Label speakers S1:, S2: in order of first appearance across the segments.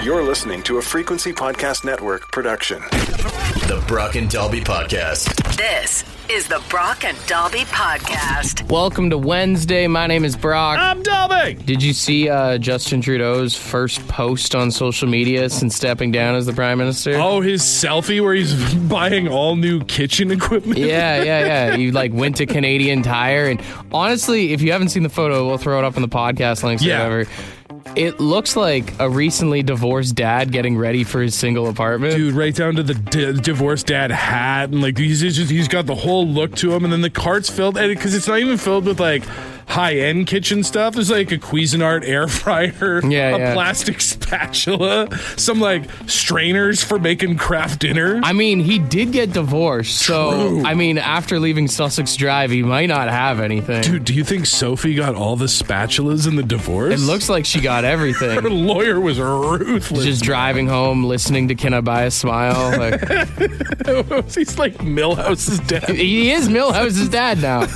S1: You're listening to a Frequency Podcast Network production.
S2: The Brock and Dalby Podcast.
S3: This is the Brock and Dalby Podcast.
S4: Welcome to Wednesday. My name is Brock.
S5: I'm Dalby.
S4: Did you see Justin Trudeau's first post on social media since stepping down as the Prime Minister?
S5: Oh, his selfie where he's buying all new kitchen equipment?
S4: Yeah. He went to Canadian Tire, and honestly, if you haven't seen the photo, we'll throw it up in the podcast links or whatever. It looks like a recently divorced dad getting ready for his single apartment.
S5: Dude, right down to the divorced dad hat, and he's got the whole look to him, and then the cart's filled, because it's not even filled with high-end kitchen stuff. There's a Cuisinart air fryer, a plastic spatula, some strainers for making craft dinner.
S4: I mean, he did get divorced,
S5: True.
S4: So after leaving Sussex Drive, he might not have anything.
S5: Dude, do you think Sophie got all the spatulas in the divorce?
S4: It looks like she got everything.
S5: Her lawyer was ruthless.
S4: Just driving home, listening to Can I Buy a Smile?
S5: He's like Milhouse's dad.
S4: He is Milhouse's dad now.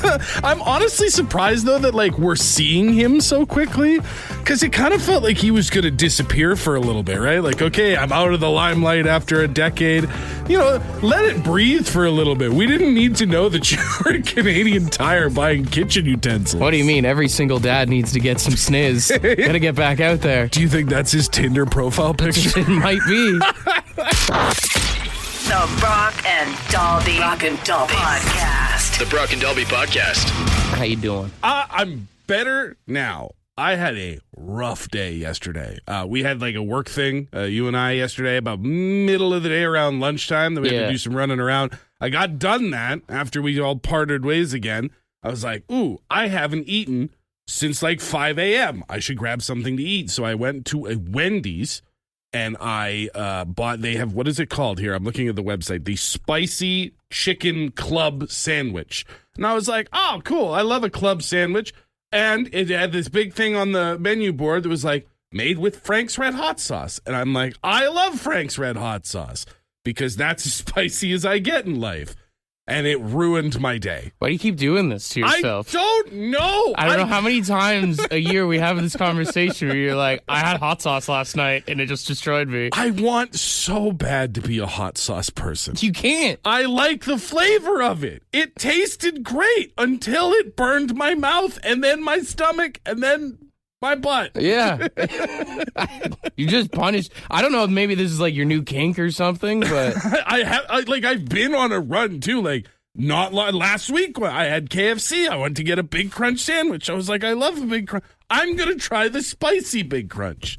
S5: I'm honestly surprised, though, that we're seeing him so quickly, because it kind of felt like he was going to disappear for a little bit, right? Okay, I'm out of the limelight after a decade. Let it breathe for a little bit. We didn't need to know that you were at Canadian Tire buying kitchen utensils.
S4: What do you mean? Every single dad needs to get some sniz. Gotta get back out there.
S5: Do you think that's his Tinder profile picture?
S4: It might be.
S3: The Brock and Dalby Podcast.
S2: The Brock and Dalby Podcast.
S4: How you doing?
S5: I'm better now. I had a rough day yesterday. We had a work thing, you and I, yesterday, about middle of the day around lunchtime. Then we had to do some running around. I got done that after we all parted ways again. I was like, ooh, I haven't eaten since 5 a.m. I should grab something to eat. So I went to a Wendy's and I bought, they have, what is it called here? I'm looking at the website, the Spicy Chicken Club Sandwich. And I was like, oh, cool. I love a club sandwich. And it had this big thing on the menu board that was made with Frank's Red Hot Sauce. And I'm like, I love Frank's Red Hot Sauce because that's as spicy as I get in life. And it ruined my day.
S4: Why do you keep doing this to yourself?
S5: I don't know.
S4: I don't know how many times a year we have this conversation where you're like, I had hot sauce last night and it just destroyed me.
S5: I want so bad to be a hot sauce person.
S4: You can't.
S5: I like the flavor of it. It tasted great until it burned my mouth and then my stomach and then my butt.
S4: Yeah. You just punished. I don't know if maybe this is your new kink or something, but
S5: I've been on a run too. Not last week I had KFC. I went to get a Big Crunch sandwich. I was like, I love a Big Crunch. I'm going to try the spicy Big Crunch,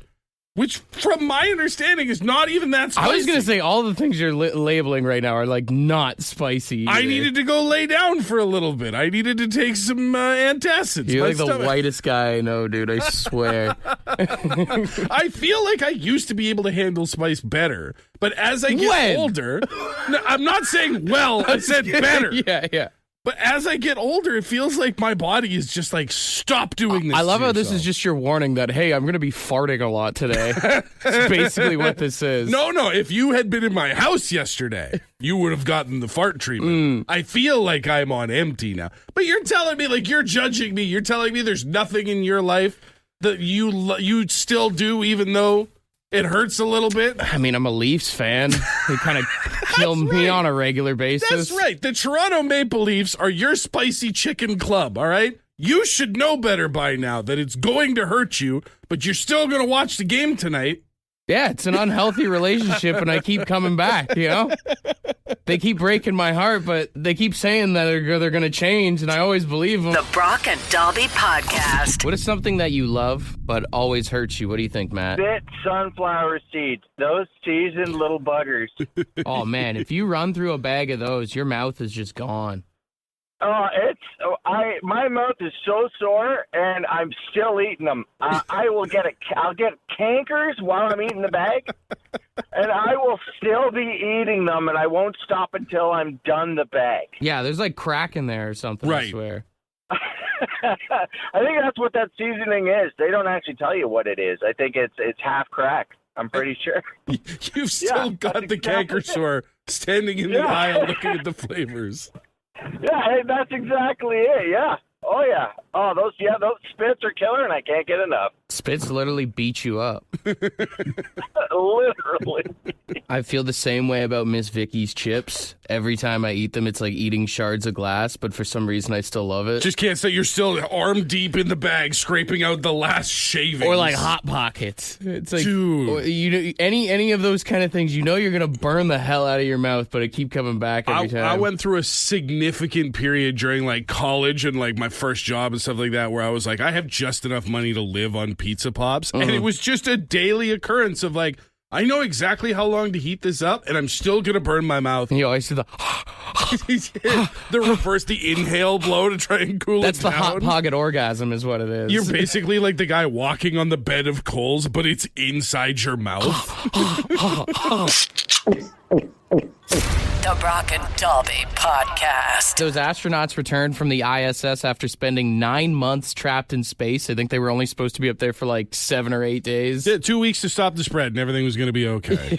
S5: which from my understanding is not even that spicy.
S4: I was going to say all the things you're labeling right now are not spicy either.
S5: I needed to go lay down for a little bit. I needed to take some antacids.
S4: You're the whitest guy I know, dude. I swear.
S5: I feel like I used to be able to handle spice better, but as I get older, no, I'm not saying I said better.
S4: Yeah.
S5: But as I get older, it feels like my body is just stop doing this.
S4: I love how this is just your warning that, hey, I'm going to be farting a lot today. That's basically what this is.
S5: No. If you had been in my house yesterday, you would have gotten the fart treatment. I feel like I'm on empty now. But you're telling me, you're judging me. You're telling me there's nothing in your life that you still do, even though it hurts a little bit.
S4: I mean, I'm a Leafs fan. They kind of kill me on a regular basis.
S5: That's right. The Toronto Maple Leafs are your spicy chicken club, all right? You should know better by now that it's going to hurt you, but you're still going to watch the game tonight.
S4: Yeah, it's an unhealthy relationship, and I keep coming back, They keep breaking my heart, but they keep saying that they're going to change, and I always believe them.
S3: The Brock and Dalby Podcast.
S4: What is something that you love but always hurts you? What do you think, Matt?
S6: Spit sunflower seeds. Those seasoned little buggers.
S4: Oh, man, if you run through a bag of those, your mouth is just gone.
S6: My mouth is so sore, and I'm still eating them. I'll get cankers while I'm eating the bag, and I will still be eating them, and I won't stop until I'm done the bag.
S4: Yeah, there's crack in there or something,
S5: right.
S4: I swear.
S6: I think that's what that seasoning is. They don't actually tell you what it is. I think it's half crack. I'm pretty sure.
S5: You've still got the canker sore standing in the aisle looking at the flavors.
S6: Yeah, that's exactly it, yeah. Oh, yeah. Oh, those spits are killer, and I can't get enough.
S4: Spits literally beat you up.
S6: Literally.
S4: I feel the same way about Miss Vicky's chips. Every time I eat them, it's like eating shards of glass, but for some reason I still love it.
S5: Just can't say you're still arm deep in the bag, scraping out the last shavings.
S4: Or like Hot Pockets. It's like,
S5: dude.
S4: You know, any of those kind of things, you know you're going to burn the hell out of your mouth, but it keep coming back every time.
S5: I went through a significant period during like college and like my first job and stuff like that where I was like, I have just enough money to live on pizza pops. And it was just a daily occurrence of like, I know exactly how long to heat this up, and I'm still going to burn my mouth.
S4: And you always do the
S5: reverse, the inhale blow to try and cool it down.
S4: That's the Hot Pocket orgasm is what it is.
S5: You're basically like the guy walking on the bed of coals, but it's inside your mouth.
S3: The Brock and Dalby Podcast.
S4: Those astronauts returned from the ISS after spending 9 months trapped in space. I think they were only supposed to be up there for like 7 or 8 days.
S5: Yeah, 2 weeks to stop the spread and everything was going to be okay.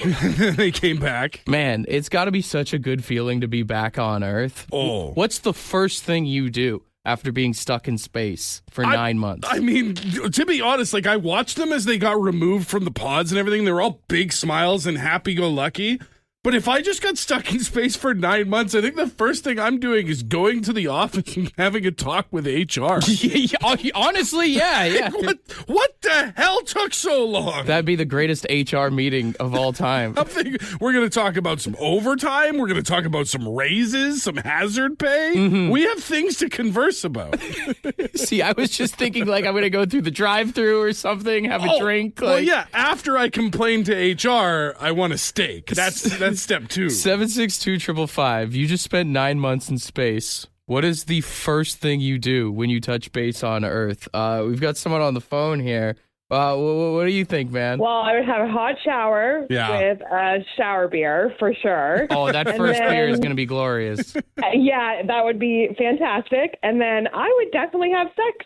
S5: They came back.
S4: Man, it's got to be such a good feeling to be back on Earth.
S5: Oh.
S4: What's the first thing you do after being stuck in space for 9 months?
S5: I mean, to be honest, like I watched them as they got removed from the pods and everything. They were all big smiles and happy-go-lucky. But if I just got stuck in space for 9 months, I think the first thing I'm doing is going to the office and having a talk with HR.
S4: Honestly, yeah.
S5: What the hell took so long?
S4: That'd be the greatest HR meeting of all time.
S5: I'm thinking we're going to talk about some overtime. We're going to talk about some raises, some hazard pay. Mm-hmm. We have things to converse about.
S4: See, I was just thinking like I'm going to go through the drive-thru or something, have a drink.
S5: Well, yeah. After I complain to HR, I want a steak. That's step 2.
S4: 762-555. You just spent 9 months in space. What is the first thing you do when you touch base on Earth? We've got someone on the phone here. What do you think, man?
S7: Well, I would have a hot shower with a shower beer for sure.
S4: Oh, that first beer is going to be glorious.
S7: Yeah, that would be fantastic. And then I would definitely have sex.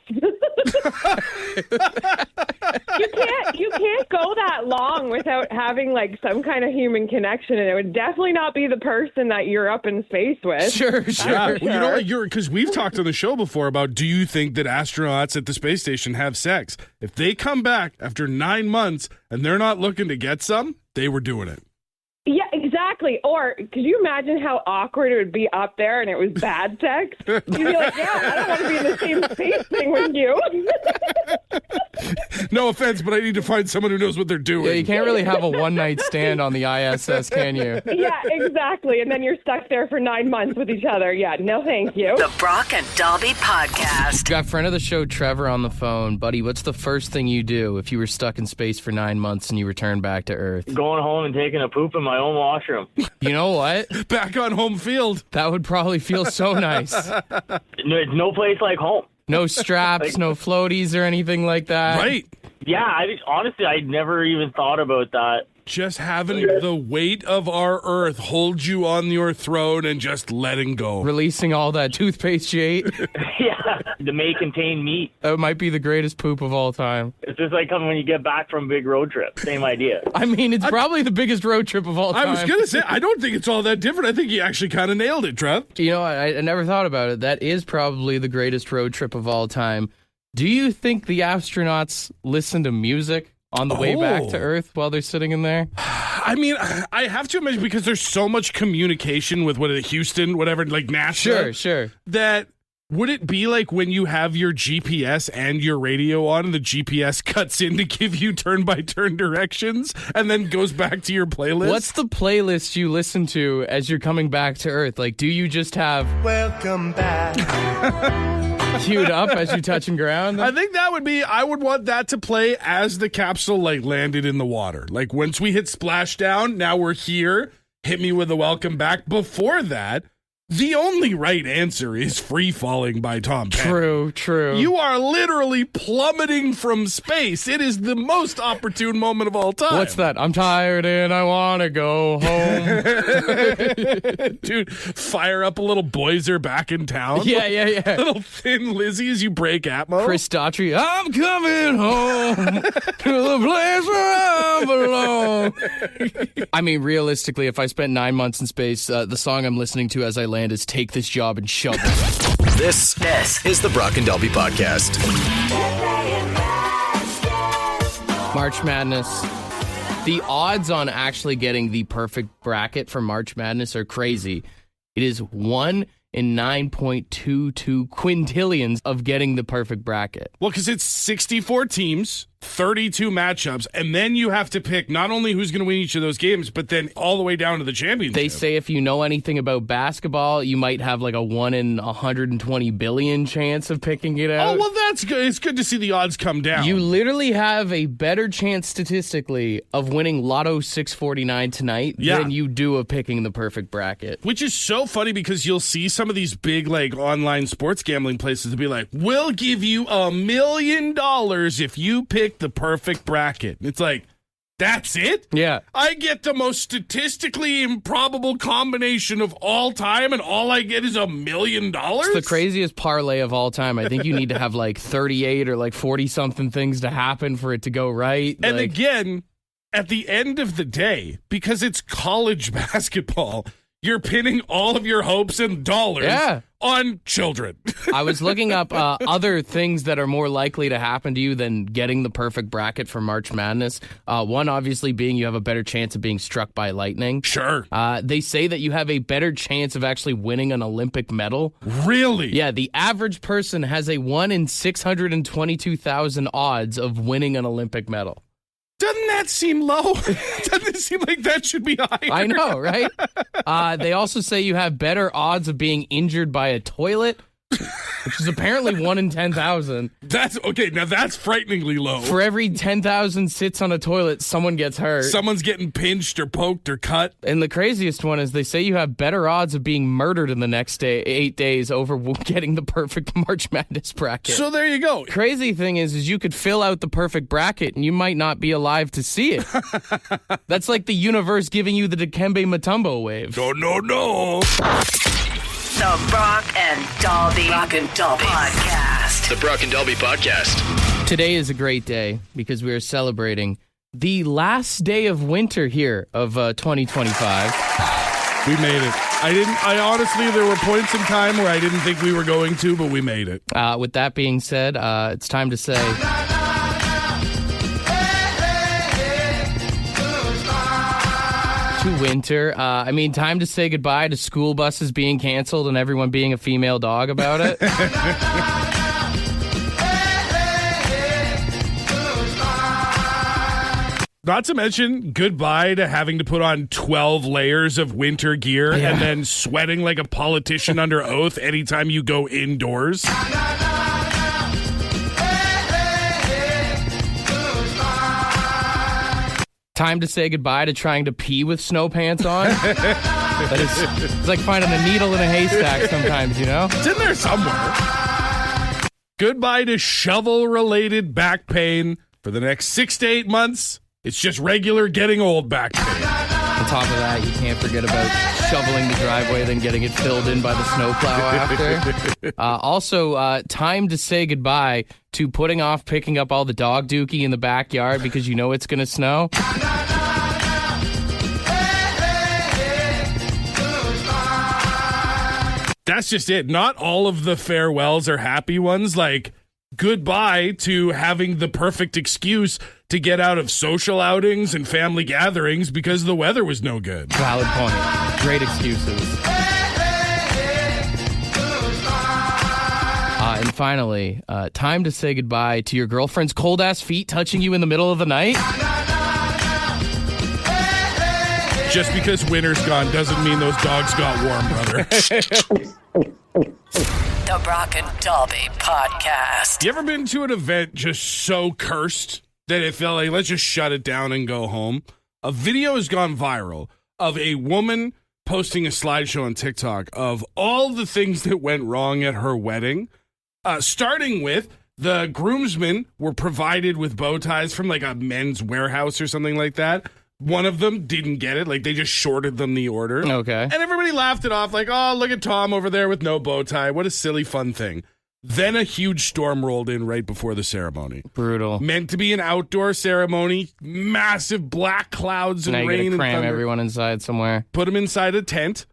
S7: You can't go that long without having like some kind of human connection, and it would definitely not be the person that you're up in space with.
S4: Sure.
S5: Well, you know what? Because we've talked on the show before about, do you think that astronauts at the space station have sex? If they come back after 9 months and they're not looking to get some, they were doing it.
S7: Yeah, exactly. Or could you imagine how awkward it would be up there and it was bad sex? You'd be like, yeah, I don't want to be in the same space thing with you.
S5: No offense, but I need to find someone who knows what they're doing.
S4: Yeah, you can't really have a one-night stand on the ISS, can you?
S7: Yeah, exactly. And then you're stuck there for 9 months with each other. Yeah, no thank you.
S3: The Brock and Dalby Podcast.
S4: Got friend of the show, Trevor, on the phone. Buddy, what's the first thing you do if you were stuck in space for 9 months and you return back to Earth?
S8: Going home and taking a poop in my own washroom.
S4: You know what?
S5: Back on home field.
S4: That would probably feel so nice.
S8: There's no place like home.
S4: No straps, no floaties or anything like that.
S5: Right.
S8: Yeah, honestly, I never even thought about that.
S5: Just having the weight of our Earth hold you on your throne and just letting go.
S4: Releasing all that toothpaste you ate.
S8: Yeah, that may contain meat.
S4: That might be the greatest poop of all time.
S8: It's just like coming when you get back from a big road trip. Same idea.
S4: I mean, it's probably the biggest road trip of all time.
S5: I was going to say, I don't think it's all that different. I think you actually kind of nailed it, Trev.
S4: You know, I never thought about it. That is probably the greatest road trip of all time. Do you think the astronauts listen to music on the way back to Earth while they're sitting in there?
S5: I mean, I have to imagine because there's so much communication with Houston, whatever, like NASA.
S4: Sure.
S5: That would it be like when you have your GPS and your radio on and the GPS cuts in to give you turn-by-turn directions and then goes back to your playlist?
S4: What's the playlist you listen to as you're coming back to Earth? Like, do you just have
S9: Welcome Back
S4: queued up as you touching ground?
S5: I think that would be, I would want that to play as the capsule like landed in the water. Like once we hit splashdown, now we're here, hit me with a welcome back. Before that, the only right answer is Free Falling by Tom Petty.
S4: True.
S5: You are literally plummeting from space. It is the most opportune moment of all time.
S4: What's that? I'm tired and I want to go home.
S5: Dude, fire up a little Boys Are Back in Town.
S4: Yeah.
S5: Little Thin Lizzy as you break Atmo.
S4: Chris Daughtry, I'm coming home to the place where I belong. I mean, realistically, if I spent 9 months in space, the song I'm listening to as I land is Take This Job and Shove It.
S2: This is the Brock and Dalby Podcast.
S4: March Madness. The odds on actually getting the perfect bracket for March Madness are crazy. It is 1 in 9.22 quintillions of getting the perfect bracket.
S5: Well, because it's 64 teams, 32 matchups, and then you have to pick not only who's going to win each of those games, but then all the way down to the championship.
S4: They say if you know anything about basketball, you might have like a 1 in 120 billion chance of picking it out.
S5: Oh, well, that's good. It's good to see the odds come down.
S4: You literally have a better chance statistically of winning Lotto 649 tonight than you do of picking the perfect bracket.
S5: Which is so funny because you'll see some of these big like online sports gambling places to be like, we'll give you $1 million if you pick the perfect bracket. It's like, that's it?
S4: Yeah.
S5: I get the most statistically improbable combination of all time, and all I get is $1 million?
S4: It's the craziest parlay of all time. I think you need to have like 38 or like 40-something things to happen for it to go right.
S5: And again, at the end of the day, because it's college basketball, you're pinning all of your hopes and dollars on children.
S4: I was looking up other things that are more likely to happen to you than getting the perfect bracket for March Madness. One, obviously, being you have a better chance of being struck by lightning.
S5: Sure.
S4: They say that you have a better chance of actually winning an Olympic medal.
S5: Really?
S4: Yeah, the average person has a 1 in 622,000 odds of winning an Olympic medal.
S5: Doesn't that seem low? Doesn't it seem like that should be higher?
S4: I know, right? They also say you have better odds of being injured by a toilet, which is apparently 1 in 10,000.
S5: That's okay. Now that's frighteningly low.
S4: For every 10,000 sits on a toilet, someone gets hurt.
S5: Someone's getting pinched or poked or cut.
S4: And the craziest one is they say you have better odds of being murdered in the next 8 days over getting the perfect March Madness bracket.
S5: So there you go.
S4: Crazy thing is you could fill out the perfect bracket and you might not be alive to see it. That's like the universe giving you the Dikembe Mutombo wave.
S5: No.
S3: The Brock and Dalby Podcast.
S2: The Brock and Dalby Podcast.
S4: Today is a great day because we are celebrating the last day of winter here of 2025.
S5: We made it. I honestly, there were points in time where I didn't think we were going to, but we made it.
S4: With that being said, it's time to say... to winter. Time to say goodbye to school buses being canceled and everyone being a female dog about it.
S5: Not to mention goodbye to having to put on 12 layers of winter gear and then sweating like a politician under oath anytime you go indoors.
S4: Time to say goodbye to trying to pee with snow pants on. It's like finding a needle in a haystack sometimes, you know?
S5: It's in there somewhere. Goodbye to shovel-related back pain for the next 6 to 8 months. It's just regular getting old back pain.
S4: On top of that, you can't forget about shoveling the driveway, then getting it filled in by the snowplow after. Also, time to say goodbye to putting off picking up all the dog dookie in the backyard because you know it's going to snow.
S5: That's just it. Not all of the farewells are happy ones. Like, goodbye to having the perfect excuse to get out of social outings and family gatherings because the weather was no good.
S4: Valid point. Great excuses. And finally, time to say goodbye to your girlfriend's cold-ass feet touching you in the middle of the night.
S5: Just because winter's gone doesn't mean those dogs got warm, brother.
S3: The Brock and Dalby Podcast.
S5: You ever been to an event just so cursed that it felt like, let's just shut it down and go home? A video has gone viral of a woman posting a slideshow on TikTok of all the things that went wrong at her wedding, starting with the groomsmen were provided with bow ties from like a Men's Warehouse or something like that. One of them didn't get it. Like, they just shorted them the order.
S4: Okay.
S5: And everybody laughed it off like, oh, look at Tom over there with no bow tie. What a silly, fun thing. Then a huge storm rolled in right before the ceremony.
S4: Brutal.
S5: Meant to be an outdoor ceremony. Massive black clouds and
S4: now
S5: rain
S4: you gotta cram
S5: and thunder.
S4: Everyone inside somewhere.
S5: Put them inside a tent.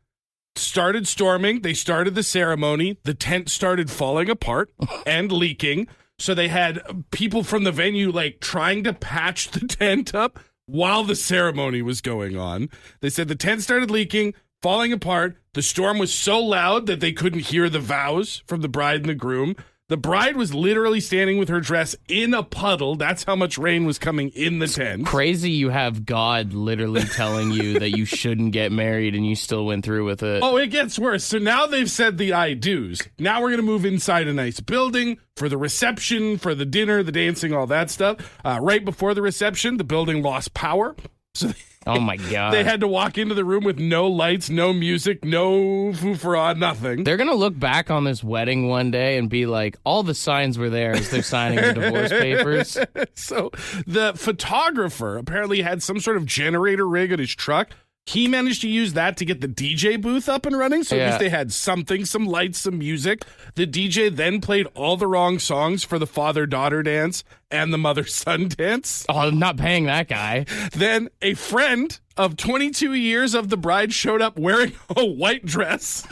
S5: started storming. They started the ceremony. The tent started falling apart and leaking. So they had people from the venue like trying to patch the tent up while the ceremony was going on. They said the tent started leaking, falling apart. The storm was so loud that they couldn't hear the vows from the bride and the groom. The bride was literally standing with her dress in a puddle. That's how much rain was coming in the tent.
S4: Crazy you have God literally telling you that you shouldn't get married and you still went through with it.
S5: Oh, it gets worse. So now they've said the I do's. Now we're going to move inside a nice building for the reception, for the dinner, the dancing, all that stuff. Right before the reception, the building lost power. So
S4: oh my God.
S5: They had to walk into the room with no lights, no music, no foo-for-ah, nothing.
S4: They're going to look back on this wedding one day and be like, all the signs were there as they're signing the divorce papers.
S5: So the photographer apparently had some sort of generator rig at his truck. He managed to use that to get the DJ booth up and running. So at least they had something, some lights, some music. The DJ then played all the wrong songs for the father-daughter dance and the mother-son dance.
S4: Oh, I'm not paying that guy.
S5: Then a friend of 22 years of the bride showed up wearing a white dress.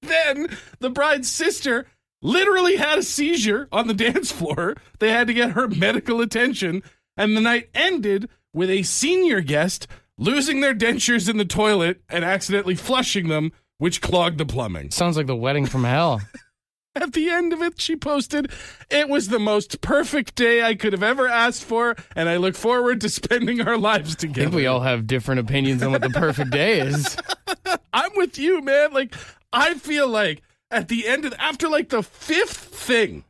S5: Then the bride's sister literally had a seizure on the dance floor. They had to get her medical attention. And the night ended with a senior guest losing their dentures in the toilet and accidentally flushing them, which clogged the plumbing.
S4: Sounds like the wedding from hell.
S5: At the end of it, she posted, "It was the most perfect day I could have ever asked for, and I look forward to spending our lives together."
S4: I think we all have different opinions on what the perfect day is.
S5: I'm with you, man. Like, I feel like at the end of, after like the fifth thing,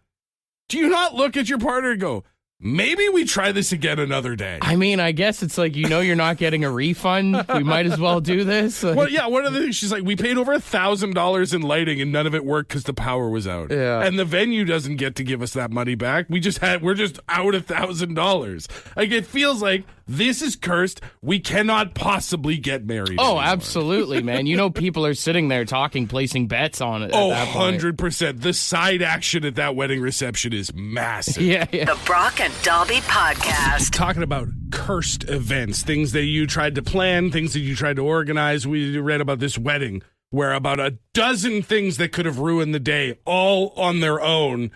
S5: do you not look at your partner and go, maybe we try this again another day?
S4: I mean, I guess it's like, you're not getting a refund. We might as well do this.
S5: Well, yeah, one of the things, she's like, we paid over $1,000 in lighting and none of it worked because the power was out.
S4: Yeah.
S5: And the venue doesn't get to give us that money back. We're just out $1,000. Like, it feels like this is cursed. We cannot possibly get married.
S4: Oh,
S5: anymore.
S4: absolutely, man. People are sitting there talking, placing bets on it.
S5: Oh,
S4: at that point.
S5: 100%. The side action at that wedding reception is massive.
S4: Yeah.
S3: The Brock and Dalby Podcast.
S5: Talking about cursed events, things that you tried to plan, things that you tried to organize. We read about this wedding where about a dozen things that could have ruined the day, all on their own,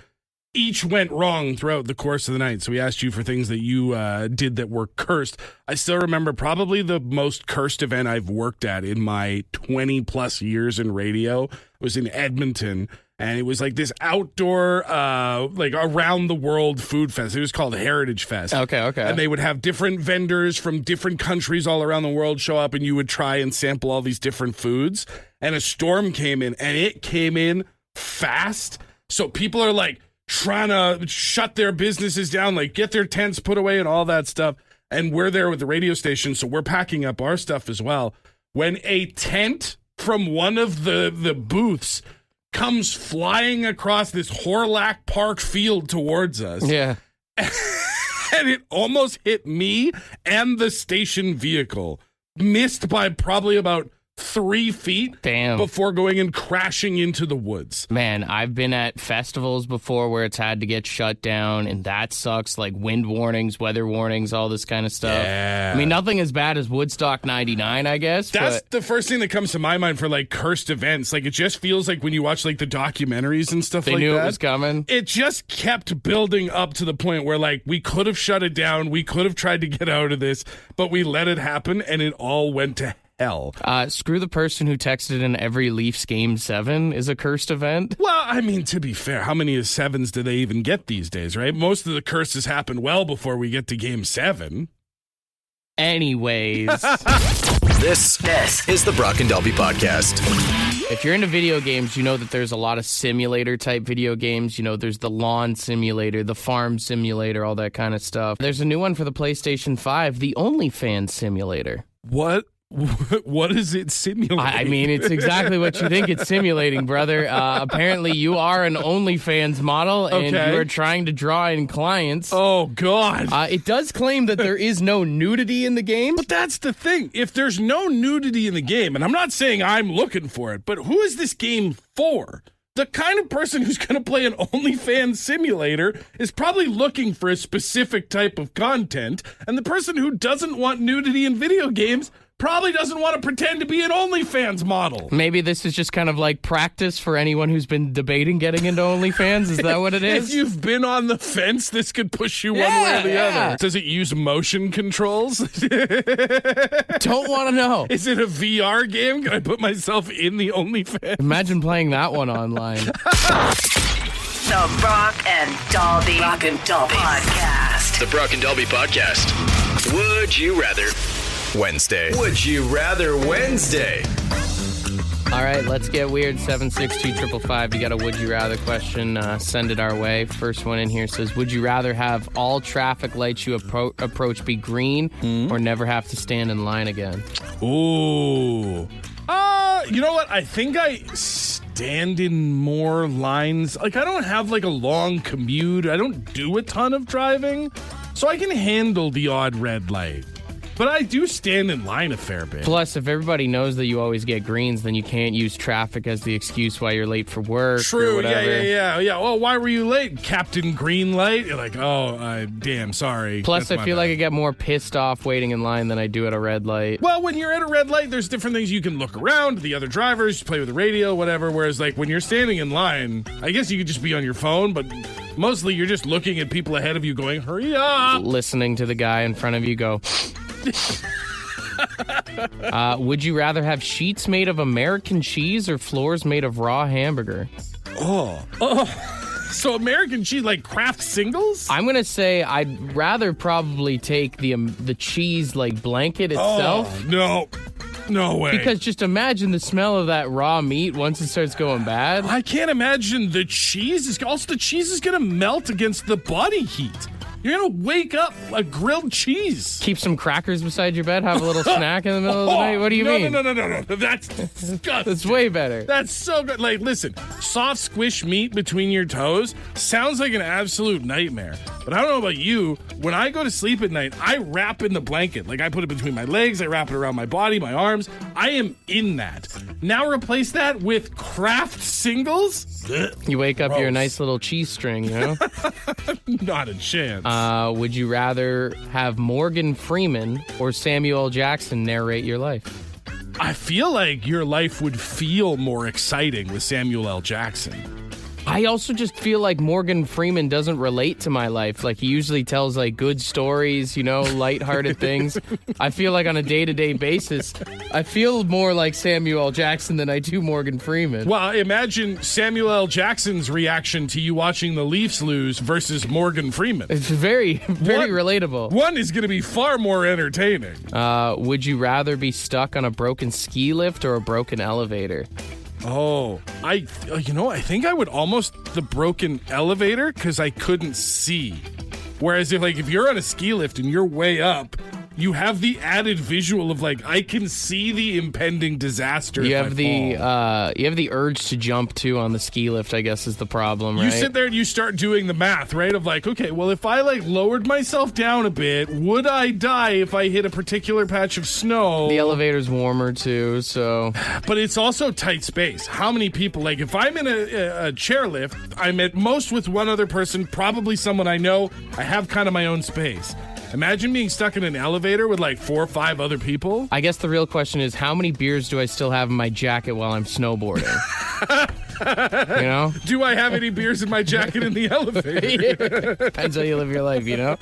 S5: each went wrong throughout the course of the night. So we asked you for things that you did that were cursed. I still remember probably the most cursed event I've worked at in my 20 plus years in radio was in Edmonton. And it was like this outdoor, like around the world food fest. It was called Heritage Fest.
S4: Okay.
S5: And they would have different vendors from different countries all around the world show up, and you would try and sample all these different foods. And a storm came in, and it came in fast. So people are like trying to shut their businesses down, like get their tents put away and all that stuff. And we're there with the radio station, so we're packing up our stuff as well. When a tent from one of the booths comes flying across this Horlack Park field towards us.
S4: Yeah.
S5: And it almost hit me and the station vehicle. Missed by probably about 3 feet.
S4: Damn.
S5: Before going and crashing into the woods.
S4: Man, I've been at festivals before where it's had to get shut down, and that sucks. Like wind warnings, weather warnings, all this kind of stuff.
S5: Yeah.
S4: I mean, nothing as bad as Woodstock 99, I guess.
S5: That's the first thing that comes to my mind for like cursed events. Like it just feels like when you watch like the documentaries and stuff
S4: they
S5: like that.
S4: knew it was coming.
S5: It just kept building up to the point where like we could have shut it down. We could have tried to get out of this, but we let it happen and it all went to hell.
S4: Screw the person who texted in every Leafs game 7 is a cursed event.
S5: Well, I mean, to be fair, how many 7s do they even get these days, right? Most of the curses happen well before we get to game 7.
S4: Anyways.
S2: This is the Brock and Dalby Podcast.
S4: If you're into video games, you know that there's a lot of simulator type video games. There's the lawn simulator, the farm simulator, all that kind of stuff. There's a new one for the PlayStation 5, the OnlyFans simulator.
S5: What is it simulating?
S4: I mean, it's exactly what you think it's simulating, brother. Apparently, you are an OnlyFans model, and you are trying to draw in clients.
S5: Oh, God.
S4: It does claim that there is no nudity in the game.
S5: But that's the thing. If there's no nudity in the game, and I'm not saying I'm looking for it, but who is this game for? The kind of person who's going to play an OnlyFans simulator is probably looking for a specific type of content, and the person who doesn't want nudity in video games probably doesn't want to pretend to be an OnlyFans model.
S4: Maybe this is just kind of like practice for anyone who's been debating getting into OnlyFans. Is that what it is?
S5: If you've been on the fence, this could push you one way or the other. Does it use motion controls?
S4: Don't want to know.
S5: Is it a VR game? Can I put myself in the OnlyFans?
S4: Imagine playing that one online.
S3: The Brock and Dalby Podcast.
S2: The Brock and Dalby Podcast. Would you rather? Wednesday. Would you rather Wednesday?
S4: All right, let's get weird. 762-555. You got a would you rather question, send it our way. First one in here says, would you rather have all traffic lights you approach be green or never have to stand in line again?
S5: Ooh. You know what? I think I stand in more lines. Like, I don't have like a long commute. I don't do a ton of driving, so I can handle the odd red light. But I do stand in line a fair bit.
S4: Plus, if everybody knows that you always get greens, then you can't use traffic as the excuse why you're late for work.
S5: True,
S4: or whatever.
S5: Yeah. Well, why were you late, Captain Green Light? You're like, damn, sorry.
S4: Plus,
S5: That's
S4: I feel
S5: my
S4: like
S5: bad.
S4: I get more pissed off waiting in line than I do at a red light.
S5: Well, when you're at a red light, there's different things you can look around, the other drivers, play with the radio, whatever. Whereas, like, when you're standing in line, I guess you could just be on your phone, but mostly you're just looking at people ahead of you going, hurry up.
S4: Listening to the guy in front of you go... would you rather have sheets made of American cheese or floors made of raw hamburger?
S5: So American cheese, like Kraft singles?
S4: I'm gonna say I'd rather probably take the cheese like blanket itself.
S5: No way.
S4: Because just imagine the smell of that raw meat once it starts going bad.
S5: I can't imagine the cheese is gonna melt against the body heat. You're gonna wake up a grilled cheese.
S4: Keep some crackers beside your bed, have a little snack in the middle of the night. What do you mean?
S5: No. That's disgusting.
S4: That's way better.
S5: That's so good. Like, listen, soft squish meat between your toes sounds like an absolute nightmare. But I don't know about you. When I go to sleep at night, I wrap in the blanket. Like, I put it between my legs, I wrap it around my body, my arms. I am in that. Now replace that with Kraft singles?
S4: You wake up,
S5: Gross.
S4: you're a nice little cheese string, you know?
S5: Not a chance.
S4: Would you rather have Morgan Freeman or Samuel L. Jackson narrate your life?
S5: I feel like your life would feel more exciting with Samuel L. Jackson.
S4: I also just feel like Morgan Freeman doesn't relate to my life. Like, he usually tells, like, good stories, you know, lighthearted things. I feel like on a day-to-day basis, I feel more like Samuel L. Jackson than I do Morgan Freeman.
S5: Well, imagine Samuel L. Jackson's reaction to you watching the Leafs lose versus Morgan Freeman.
S4: It's very relatable.
S5: One is going to be far more entertaining.
S4: Would you rather be stuck on a broken ski lift or a broken elevator?
S5: I think I would almost the broken elevator because I couldn't see. Whereas if you're on a ski lift and you're way up, you have the added visual of like I can see the impending disaster.
S4: You
S5: if
S4: have
S5: I fall.
S4: you have the urge to jump too on the ski lift, I guess is the problem, right?
S5: You sit there and you start doing the math, right? Of like, okay, well, if I like lowered myself down a bit, would I die if I hit a particular patch of snow?
S4: The elevator's warmer too, so.
S5: But it's also tight space. How many people? Like, if I'm in a chairlift, I'm at most with one other person, probably someone I know. I have kind of my own space. Imagine being stuck in an elevator with like 4 or 5 other people.
S4: I guess the real question is, how many beers do I still have in my jacket while I'm snowboarding? You know?
S5: Do I have any beers in my jacket in the elevator?
S4: Depends how you live your life, you know?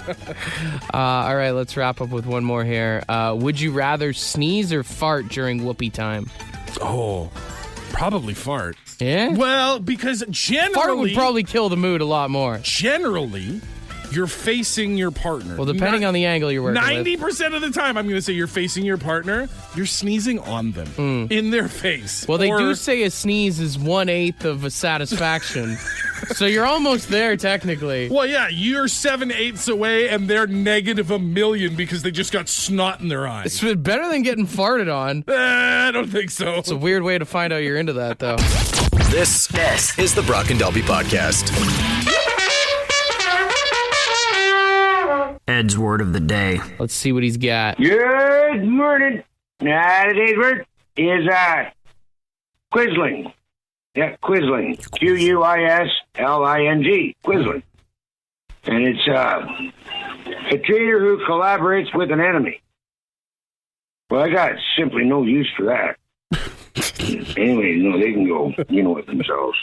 S4: All right, let's wrap up with one more here. Would you rather sneeze or fart during whoopee time?
S5: Oh, probably fart.
S4: Yeah?
S5: Well, because generally...
S4: Fart would probably kill the mood a lot more.
S5: Generally... You're facing your partner.
S4: Well, depending on the angle you're working
S5: 90% of the time, I'm going to say you're facing your partner. You're sneezing on them in their face.
S4: Well, they do say a sneeze is 1/8 of a satisfaction. So you're almost there, technically.
S5: Well, yeah, you're 7/8 away, and they're -1,000,000 because they just got snot in their eyes.
S4: It's better than getting farted on.
S5: I don't think so.
S4: It's a weird way to find out you're into that, though.
S2: This is the Brock and Dalby Podcast.
S9: Ed's word of the day.
S4: Let's see what he's got.
S10: Good morning. Today's word is quisling. Yeah, quisling. Quisling. Quisling. And it's a trader who collaborates with an enemy. Well, I got simply no use for that. Anyway, they can go, with themselves.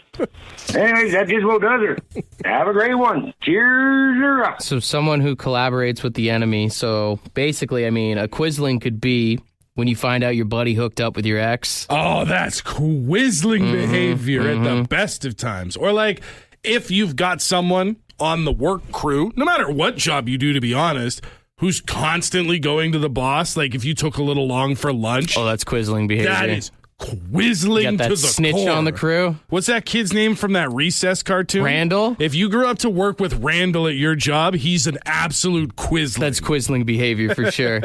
S10: Anyways, that just about does it. Have a great one. Cheers.
S4: So someone who collaborates with the enemy. So basically, a Quisling could be when you find out your buddy hooked up with your ex.
S5: Oh, that's Quisling behavior at the best of times. Or like if you've got someone on the work crew, no matter what job you do, to be honest, who's constantly going to the boss. Like if you took a little long for lunch.
S4: Oh, that's Quisling behavior.
S5: That is Quisling
S4: you got that
S5: to the
S4: snitch
S5: core.
S4: on the crew.
S5: What's that kid's name from that Recess cartoon?
S4: Randall?
S5: If you grew up to work with Randall at your job, he's an absolute Quisling.
S4: That's Quisling behavior for sure.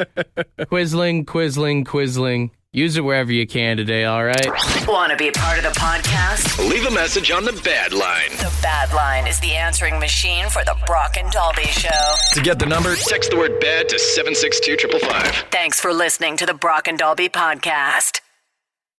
S4: Quisling. Use it wherever you can today, all right?
S3: Want to be a part of the podcast?
S2: Leave a message on the Bad Line.
S3: The Bad Line is the answering machine for the Brock and Dalby Show.
S2: To get the number, text the word BAD to 762-555.
S3: Thanks for listening to the Brock and Dalby podcast.